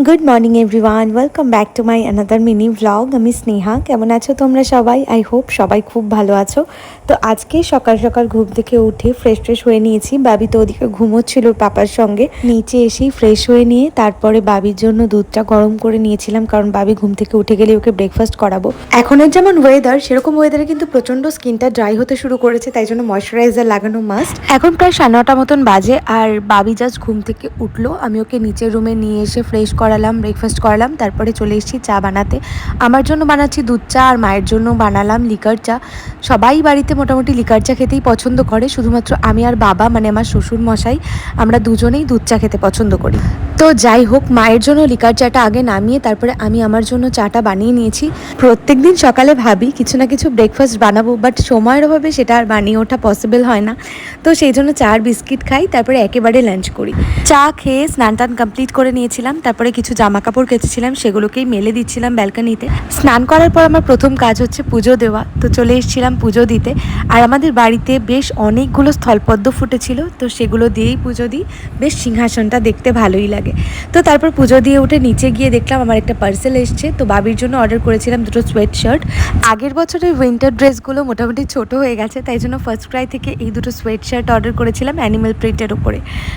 Good morning everyone, welcome back to my another mini vlog. আমি স্নেহা। কেমন আছো তোমরা সবাই? আই হোপ সবাই খুব ভালো আছো। তো আজকে সকাল সকাল ঘুম থেকে উঠে ফ্রেশ হয়ে নিয়েছি। বাবি তো ওদিকে ঘুমোচ্ছিল পাপার সঙ্গে। নিচে এসেই ফ্রেশ হয়ে নিয়ে তারপরে বাবির জন্য দুধটা গরম করে নিয়েছিলাম, কারণ বাবি ঘুম থেকে উঠে গেলে ওকে ব্রেকফাস্ট করাবো। এখনের যেমন ওয়েদার, সেরকম ওয়েদারে কিন্তু প্রচন্ড স্কিনটা ড্রাই হতে শুরু করেছে, তাই জন্য ময়শ্চারাইজার লাগানো মাস্ট। এখন প্রায় 9:30 মতন বাজে, আর বাবি জাস্ট ঘুম থেকে উঠলো। আমি ওকে নিচের রুমে নিয়ে এসে ফ্রেশ করালাম, ব্রেকফাস্ট করালাম, তারপরে চলে এসেছি চা বানাতে। আমার জন্য বানাচ্ছি দুধ চা, আর মায়ের জন্য বানালাম লিকার চা। সবাই বাড়িতে মোটামুটি লিকার চা খেতেই পছন্দ করে, শুধুমাত্র আমি আর বাবা, মানে আমার শ্বশুর মশাই, আমরা দুজনেই দুধ চা খেতে পছন্দ করি। তো যাই হোক, মায়ের জন্য লিকার চাটা আগে নামিয়ে তারপরে আমি আমার জন্য চাটা বানিয়ে নিয়েছি। প্রত্যেকদিন সকালে ভাবি কিছু না কিছু ব্রেকফাস্ট বানাবো, বাট সময়ের অভাবে সেটা আর বানিয়ে ওঠা পসিবল হয় না। তো সেই জন্য চা আর বিস্কিট খাই, তারপরে একেবারে লাঞ্চ করি। চা খেয়ে স্নান টান কমপ্লিট করে নিয়েছিলাম, তারপরে কিছু জামা কাপড় কেচেছিলাম, সেগুলোকেই মেলে দিচ্ছিলাম ব্যালকনিতে। স্নান করার পর আমার প্রথম কাজ হচ্ছে পুজো দেওয়া। তো চলে এসেছিলাম পুজো দিতে, আর আমাদের বাড়িতে বেশ অনেকগুলো স্থলপদ্ম ফুটেছিল, তো সেগুলো দিয়েই পুজো দিই। বেশ সিংহাসনটা দেখতে ভালোই লাগে। তো তারপর পুজো দিয়ে উঠে নিচে গিয়ে দেখলাম আমার একটা পার্সেল এসছে। তো বাবির জন্য অর্ডার করেছিলাম দুটো সোয়েট শার্ট। আগের বছরের উইন্টার ড্রেসগুলো মোটামুটি ছোট হয়ে গেছে, তাই জন্য ফার্স্ট ক্রাই থেকে এই দুটো সোয়েট শার্ট অর্ডার করেছিলাম অ্যানিমেল প্রিন্টের উপরে।